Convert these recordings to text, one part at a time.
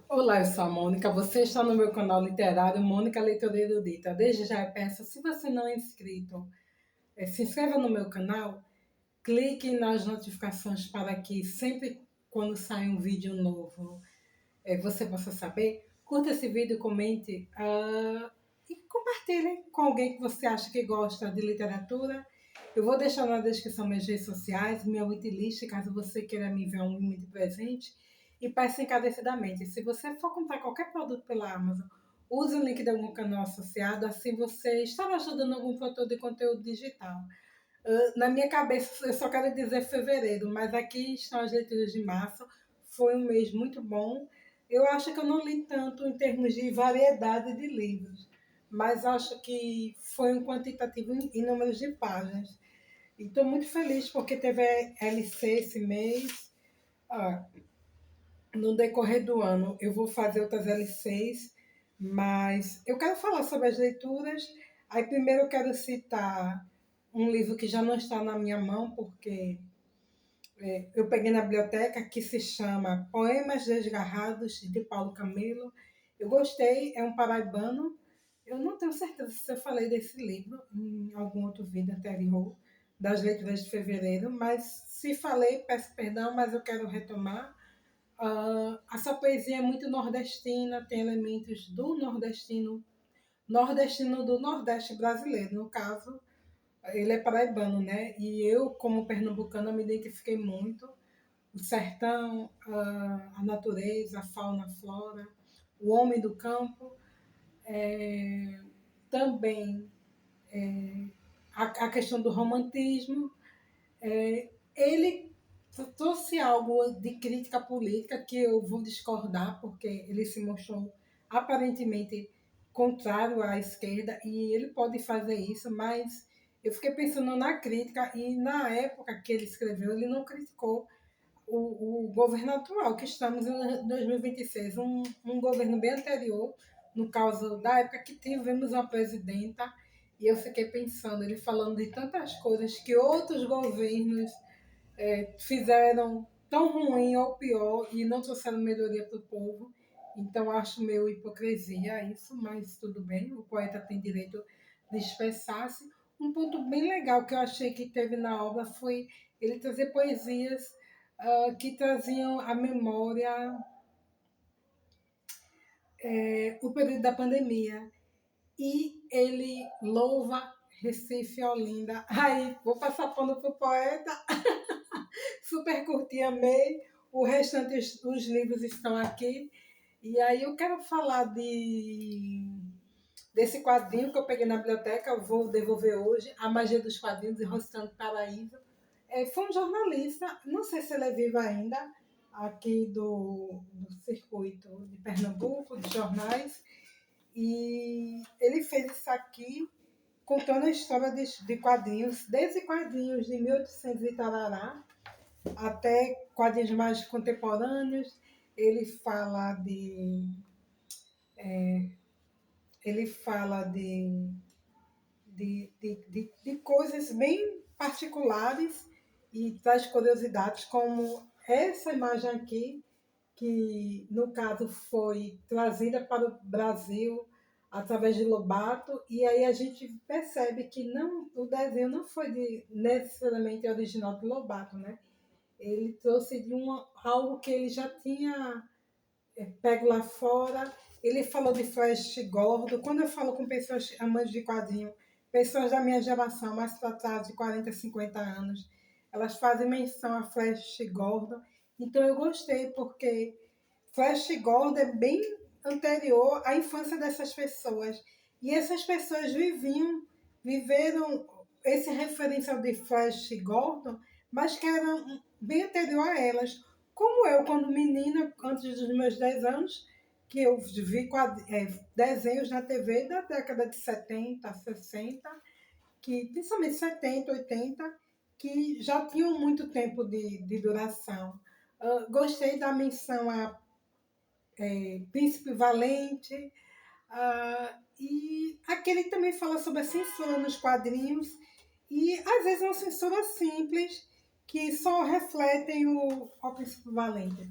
Olá, eu sou a Mônica. Você está no meu canal literário Mônica Leitora Erudita. Desde já eu peço, se você não é inscrito, se inscreva no meu canal, clique nas notificações para que sempre quando sai um vídeo novo, você possa saber. Curta esse vídeo, comente e compartilhe com alguém que você acha que gosta de literatura. Eu vou deixar na descrição minhas redes sociais, minha wishlist, caso você queira me enviar um mimo de presente. E peço encarecidamente, se você for comprar qualquer produto pela Amazon, use o link de algum canal associado, assim você estará ajudando algum produtor de conteúdo digital. Na minha cabeça, eu só quero dizer fevereiro, mas aqui estão as leituras de março. Foi um mês muito bom. Eu acho que eu não li tanto em termos de variedade de livros, mas acho que foi um quantitativo em números de páginas. E estou muito feliz porque teve LC esse mês. Ah, no decorrer do ano, eu vou fazer outras L6, mas eu quero falar sobre as leituras. Aí, primeiro, eu quero citar um livro que já não está na minha mão, porque eu peguei na biblioteca, que se chama Poemas Desgarrados, de Paulo Camelo. Eu gostei, é um paraibano. Eu não tenho certeza se eu falei desse livro em algum outro vídeo anterior, das leituras de fevereiro, mas se falei, peço perdão, mas eu quero retomar. Essa poesia é muito nordestina, tem elementos do nordestino do Nordeste brasileiro. No caso, ele é paraibano, né? E eu, como pernambucana, me identifiquei muito. O sertão, a natureza, a fauna, a flora, o homem do campo, também a questão do romantismo. Ele trouxe algo de crítica política que eu vou discordar, porque ele se mostrou aparentemente contrário à esquerda e ele pode fazer isso, mas eu fiquei pensando na crítica e na época que ele escreveu, ele não criticou o governo atual, que estamos em 2026, um governo bem anterior, no caso da época que tivemos uma presidenta, e eu fiquei pensando, ele falando de tantas coisas que outros governos fizeram tão ruim ou pior e não trouxeram melhoria para o povo. Então acho meio hipocrisia isso, mas tudo bem, o poeta tem direito de expressar-se. Um ponto bem legal que eu achei que teve na obra foi ele trazer poesias que traziam à memória o período da pandemia. E ele louva Recife e Olinda. Aí, vou passar pano pro poeta. Super curti, amei. O restante, os livros estão aqui. E aí eu quero falar desse quadrinho que eu peguei na biblioteca, eu vou devolver hoje, A Magia dos Quadrinhos, de Rostando Paraíso. Foi um jornalista, não sei se ele é vivo ainda, aqui do circuito de Pernambuco, de jornais, e ele fez isso aqui contando a história de quadrinhos, desde quadrinhos de 1800 e tarará, até quadrinhos mais contemporâneos. Ele fala de. Ele fala de coisas bem particulares e traz curiosidades, como essa imagem aqui, que no caso foi trazida para o Brasil através de Lobato, e aí a gente percebe que não, o desenho não foi necessariamente original de Lobato, né? Ele trouxe de algo que ele já tinha pego lá fora. Ele falou de Flash Gordon. Quando eu falo com pessoas amantes de quadrinho, pessoas da minha geração, mais para trás de 40, 50 anos, elas fazem menção a Flash Gordon. Então eu gostei, porque Flash Gordon é bem anterior à infância dessas pessoas. E essas pessoas viveram esse referencial de Flash Gordon, mas que era bem anterior a elas. Como eu, quando menina, antes dos meus 10 anos, que eu vi desenhos na TV da década de 70, 60, que, principalmente 70, 80, que já tinham muito tempo de duração. Gostei da menção a Príncipe Valente, e aquele também fala sobre a censura nos quadrinhos, e às vezes uma censura simples, que só refletem o Príncipe Valente.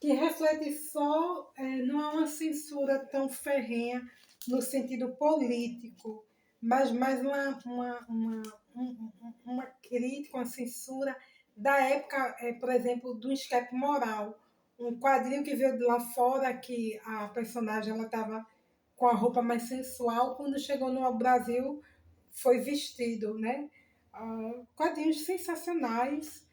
que reflete só, não é uma censura tão ferrenha no sentido político, mas mais uma crítica, uma censura da época, por exemplo, do escape moral. Um quadrinho que veio de lá fora, que a personagem ela estava com a roupa mais sensual, quando chegou no Brasil foi vestido, né? Quadrinhos sensacionais,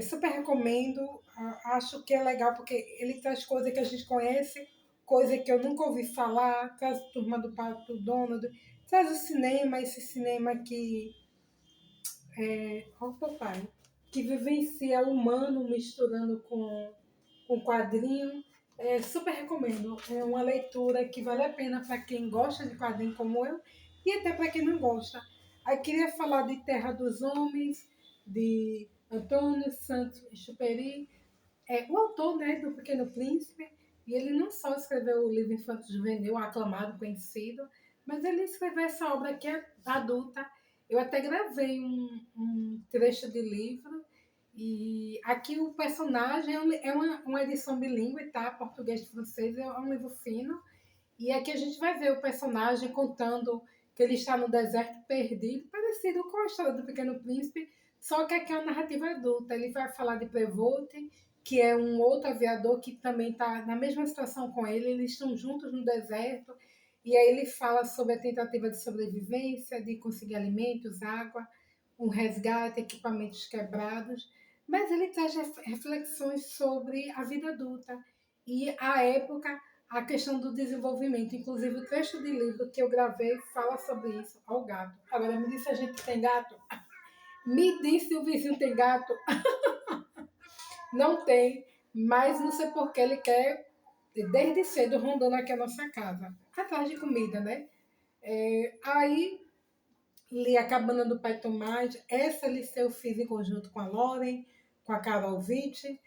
super recomendo. Acho que é legal porque ele traz coisas que a gente conhece, coisa que eu nunca ouvi falar, traz a Turma do Pato Donald, traz o cinema, esse cinema que papai, que vivencia o humano misturando com quadrinho. Super recomendo. É uma leitura que vale a pena para quem gosta de quadrinho como eu e até para quem não gosta. Aí queria falar de Terra dos Homens, de Antônio Santos Exupéry, o autor, né, do Pequeno Príncipe, e ele não só escreveu o livro Infanto Juvenil, aclamado, conhecido, mas ele escreveu essa obra que é adulta. Eu até gravei um trecho de livro, e aqui o personagem é uma edição bilíngue, tá? Português e francês, é um livro fino, e aqui a gente vai ver o personagem contando que ele está no deserto perdido, parecido com a história do Pequeno Príncipe, só que aqui é uma narrativa adulta. Ele vai falar de Prevost, que é um outro aviador que também está na mesma situação com ele. Eles estão juntos no deserto, e aí ele fala sobre a tentativa de sobrevivência, de conseguir alimentos, água, um resgate, equipamentos quebrados, mas ele traz reflexões sobre a vida adulta e a época, a questão do desenvolvimento. Inclusive, o trecho de livro que eu gravei fala sobre isso, ao gato. Agora, me disse, a gente tem gato? Me disse se o vizinho tem gato. Não tem, mas não sei por que ele quer, desde cedo, rondando aqui a nossa casa. Atrás de comida, né? Aí, li A Cabana do Pai Tomás. Essa eu fiz em conjunto com a Lauren, com a Carol Witt.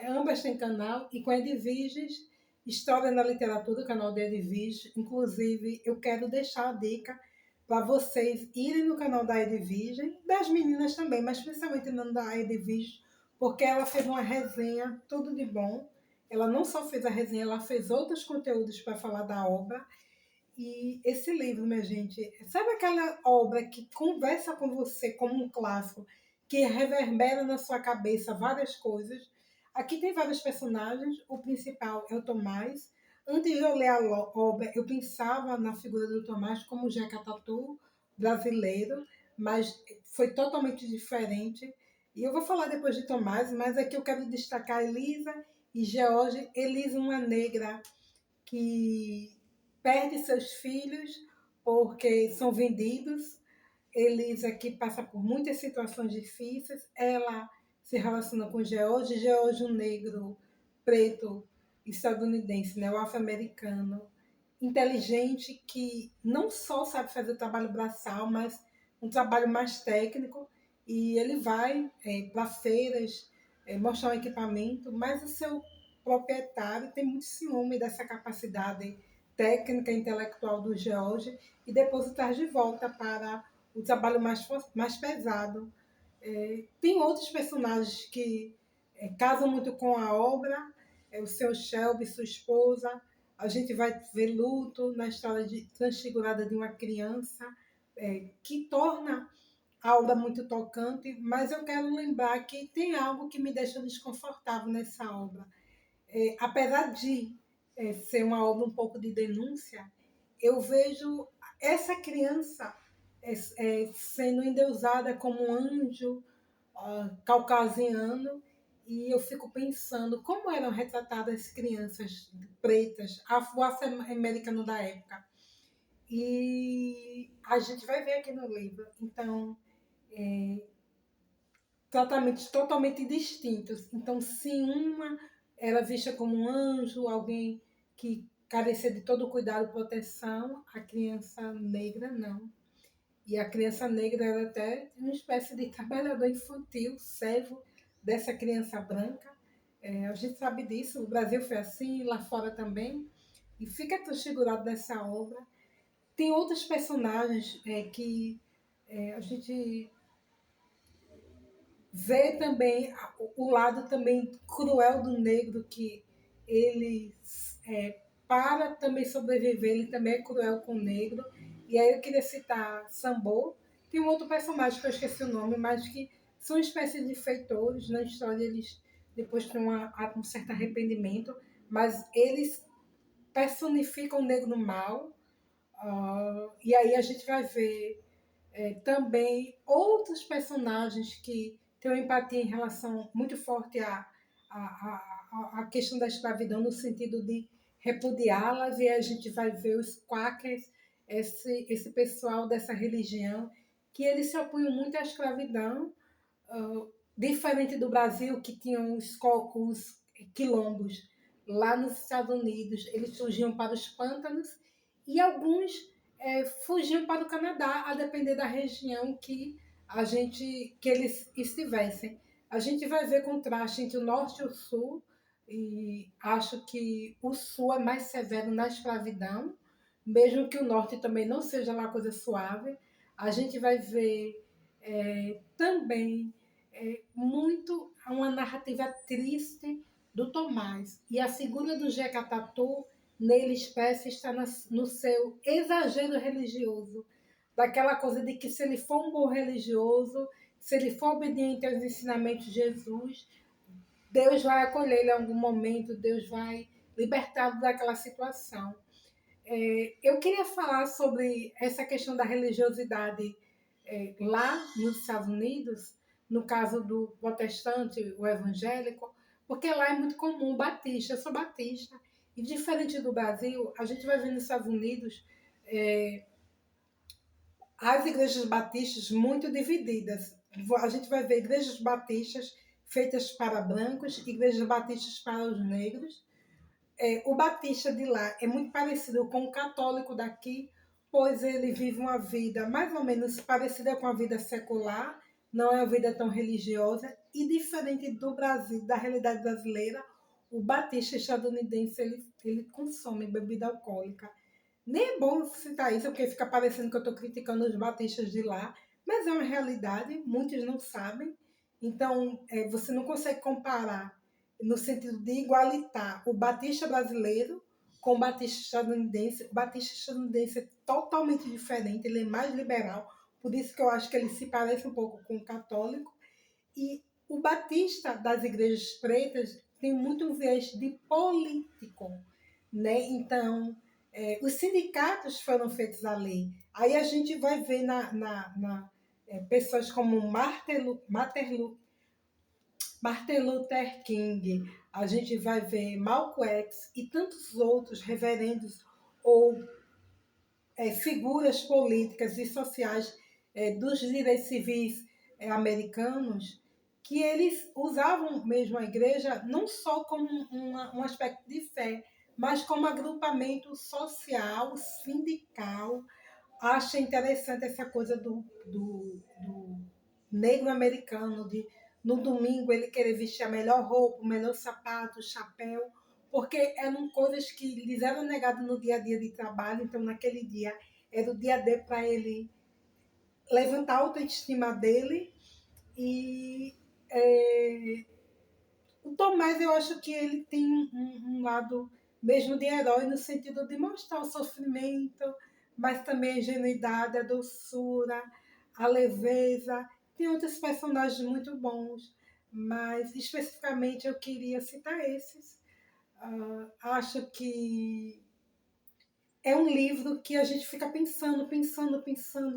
Ambas têm canal. E com a Edviges, História na Literatura, o canal da Edviges. Inclusive, eu quero deixar a dica para vocês irem no canal da Edviges, das meninas também, mas principalmente no da Edviges, porque ela fez uma resenha, tudo de bom. Ela não só fez a resenha, ela fez outros conteúdos para falar da obra. E esse livro, minha gente, sabe aquela obra que conversa com você como um clássico, que reverbera na sua cabeça várias coisas? Aqui tem vários personagens, o principal é o Tomás. Antes de eu ler a obra, eu pensava na figura do Tomás como Jeca Tatu brasileiro, mas foi totalmente diferente. E eu vou falar depois de Tomás, mas aqui eu quero destacar Elisa e George. Elisa, uma negra que perde seus filhos porque são vendidos. Eles aqui passam por muitas situações difíceis. Ela se relaciona com George, George um negro preto estadunidense, né, o afro-americano, inteligente, que não só sabe fazer o trabalho braçal, mas um trabalho mais técnico. E ele vai para feiras mostrar o equipamento, mas o seu proprietário tem muito ciúme dessa capacidade técnica e intelectual do George e depois o traz de volta para o trabalho mais pesado. Tem outros personagens que casam muito com a obra, o seu Shelby, sua esposa. A gente vai ver luto na história transfigurada de uma criança, que torna a obra muito tocante, mas eu quero lembrar que tem algo que me deixa desconfortável nessa obra. Apesar de ser uma obra um pouco de denúncia, eu vejo essa criança sendo endeusada como um anjo caucasiano, e eu fico pensando como eram retratadas as crianças pretas, afro-americano da época. E a gente vai ver aqui no livro. Então, tratamentos totalmente distintos. Então, se uma era vista como um anjo, alguém que carecia de todo cuidado e proteção, a criança negra não. E a criança negra era até uma espécie de trabalhador infantil, servo dessa criança branca. A gente sabe disso, o Brasil foi assim, lá fora também. E fica transfigurado nessa obra. Tem outros personagens que a gente vê também o lado também cruel do negro, que ele, para também sobreviver, ele também é cruel com o negro. E aí eu queria citar Sambo. Tem um outro personagem que eu esqueci o nome, mas que são espécies de feitores. Na história eles depois têm um certo arrependimento, mas eles personificam o negro mal. E aí a gente vai ver também outros personagens que têm uma empatia em relação muito forte à questão da escravidão, no sentido de repudiá-las, e a gente vai ver os quakers, esse pessoal dessa religião, que eles se opunham muito à escravidão, diferente do Brasil, que tinham os quilombos lá nos Estados Unidos, eles fugiam para os pântanos e alguns fugiam para o Canadá, a depender da região que eles estivessem. A gente vai ver contraste entre o norte e o sul, e acho que o sul é mais severo na escravidão, mesmo que o norte também não seja lá coisa suave. A gente vai ver também muito uma narrativa triste do Tomás. E a figura do Jeca Tatu, nele expressa, está no seu exagero religioso. Daquela coisa de que se ele for um bom religioso, se ele for obediente aos ensinamentos de Jesus, Deus vai acolher ele em algum momento, Deus vai libertá-lo daquela situação. Eu queria falar sobre essa questão da religiosidade lá nos Estados Unidos, no caso do protestante, o evangélico, porque lá é muito comum batista, eu sou batista, e diferente do Brasil, a gente vai ver nos Estados Unidos as igrejas batistas muito divididas. A gente vai ver igrejas batistas feitas para brancos, igrejas batistas para os negros. O batista de lá é muito parecido com o católico daqui, pois ele vive uma vida mais ou menos parecida com a vida secular, não é uma vida tão religiosa, e diferente do Brasil, da realidade brasileira, o batista estadunidense ele consome bebida alcoólica. Nem é bom citar isso, porque fica parecendo que eu estou criticando os batistas de lá, mas é uma realidade, muitos não sabem. Então, você não consegue comparar, no sentido de igualitar, o batista brasileiro com o batista estadunidense. O batista estadunidense é totalmente diferente, ele é mais liberal, por isso que eu acho que ele se parece um pouco com o católico. E o batista das igrejas pretas tem muito um viés de político, né? Então, os sindicatos foram feitos ali. Aí a gente vai ver pessoas como Martin Luther King, a gente vai ver Malcolm X e tantos outros reverendos ou figuras políticas e sociais dos direitos civis americanos, que eles usavam mesmo a igreja não só como um aspecto de fé, mas como agrupamento social, sindical. Acho interessante essa coisa do negro americano, de no domingo ele querer vestir a melhor roupa, o melhor sapato, o chapéu, porque eram coisas que lhes eram negadas no dia a dia de trabalho, então naquele dia era o dia D para ele levantar a autoestima dele. E o Tomás, eu acho que ele tem um lado mesmo de herói, no sentido de mostrar o sofrimento, mas também a ingenuidade, a doçura, a leveza. Tem outros personagens muito bons, mas especificamente eu queria citar esses. Acho que é um livro que a gente fica pensando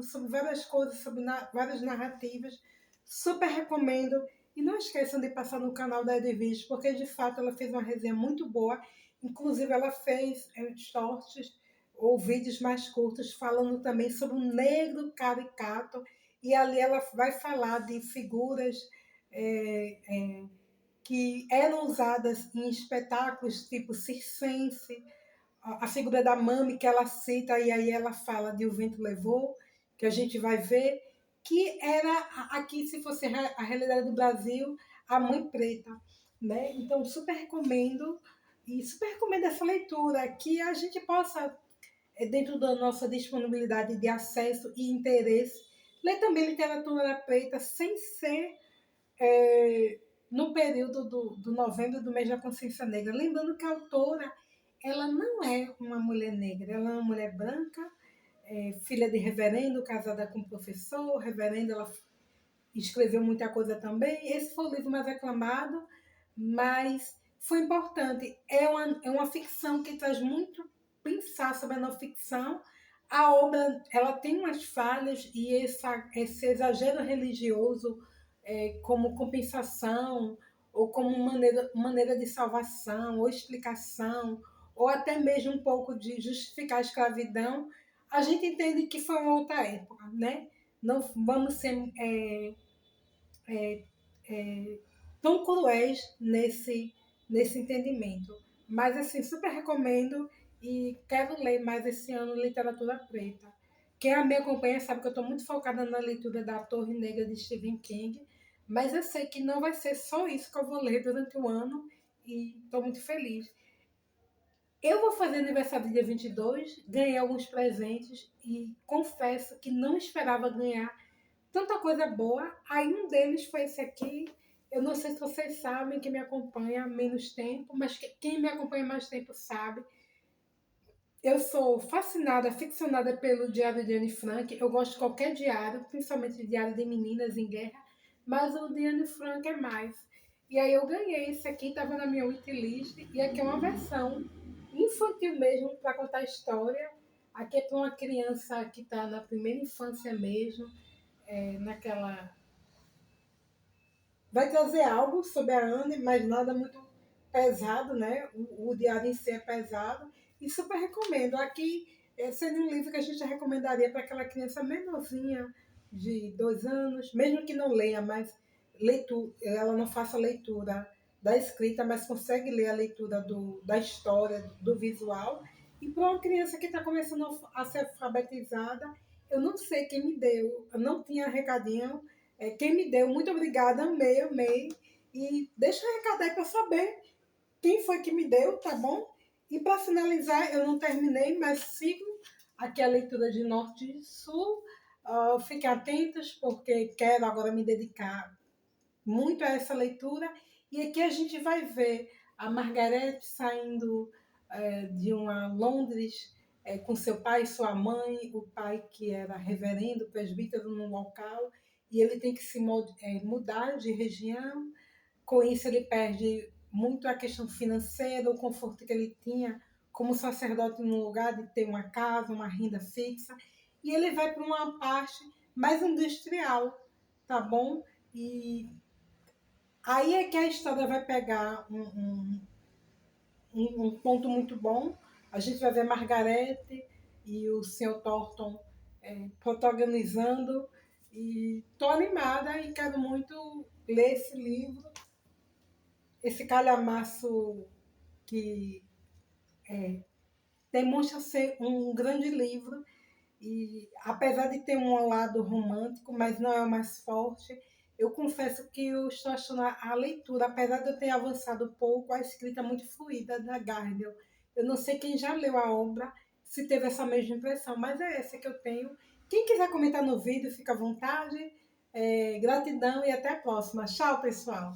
sobre várias coisas, sobre várias narrativas. Super recomendo. E não esqueçam de passar no canal da Edviges, porque de fato ela fez uma resenha muito boa. Inclusive ela fez shorts ou vídeos mais curtos falando também sobre o negro caricato. E ali ela vai falar de figuras que eram usadas em espetáculos tipo circense, a figura da Mami que ela cita, e aí ela fala de O Vento Levou, que a gente vai ver, que era aqui, se fosse a realidade do Brasil, a Mãe Preta, né? Então, super recomendo, e super recomendo essa leitura, que a gente possa, dentro da nossa disponibilidade de acesso e interesse, ler também literatura preta sem ser no período do novembro do mês da consciência negra. Lembrando que a autora, ela não é uma mulher negra, ela é uma mulher branca, filha de reverendo, casada com professor, reverendo, ela escreveu muita coisa também. Esse foi o livro mais aclamado, mas foi importante. É uma ficção que traz muito pensar sobre a não ficção. A obra, ela tem umas falhas e esse exagero religioso, como compensação ou como maneira de salvação ou explicação, ou até mesmo um pouco de justificar a escravidão, a gente entende que foi uma outra época, né? Não vamos ser tão cruéis nesse entendimento. Mas, assim, super recomendo e quero ler mais esse ano literatura preta. Quem me acompanha sabe que eu estou muito focada na leitura da Torre Negra de Stephen King, mas eu sei que não vai ser só isso que eu vou ler durante o ano e estou muito feliz. Eu vou fazer aniversário dia 22, ganhei alguns presentes e confesso que não esperava ganhar tanta coisa boa. Aí um deles foi esse aqui. Eu não sei se vocês sabem, que me acompanha há menos tempo, mas quem me acompanha mais tempo sabe. Eu sou fascinada, aficionada pelo Diário de Anne Frank. Eu gosto de qualquer diário, principalmente diário de meninas em guerra, mas o de Anne Frank é mais. E aí eu ganhei esse aqui, estava na minha wishlist, e aqui é uma versão infantil mesmo, para contar a história. Aqui é para uma criança que está na primeira infância mesmo, naquela. Vai trazer algo sobre a Anne, mas nada muito pesado, né? O diário em si é pesado. E super recomendo. Aqui seria um livro que a gente recomendaria para aquela criança menorzinha, de 2 anos, mesmo que não leia, mas ela não faça leitura da escrita, mas consegue ler a leitura da história, do visual. E para uma criança que está começando a ser alfabetizada, eu não sei quem me deu, eu não tinha recadinho. Quem me deu, muito obrigada, amei, amei. E deixa um recado aí para saber quem foi que me deu, tá bom? E para finalizar, eu não terminei, mas sigo aqui a leitura de Norte e Sul. Fiquem atentos, porque quero agora me dedicar muito a essa leitura. E aqui a gente vai ver a Margaret saindo de uma Londres com seu pai e sua mãe, o pai que era reverendo, presbítero no local, e ele tem que se mudar de região. Com isso, ele perde muito a questão financeira, o conforto que ele tinha como sacerdote no lugar de ter uma casa, uma renda fixa, e ele vai para uma parte mais industrial, tá bom? E aí é que a história vai pegar um ponto muito bom. A gente vai ver Margarete e o Sr. Thornton protagonizando, e tô animada e quero muito ler esse livro, esse calhamaço que demonstra ser um grande livro, e apesar de ter um lado romântico, mas não é o mais forte. Eu confesso que eu estou achando a leitura, apesar de eu ter avançado pouco, a escrita muito fluida da Gardel. Eu não sei quem já leu a obra, se teve essa mesma impressão, mas é essa que eu tenho. Quem quiser comentar no vídeo, fica à vontade. Gratidão e até a próxima. Tchau, pessoal!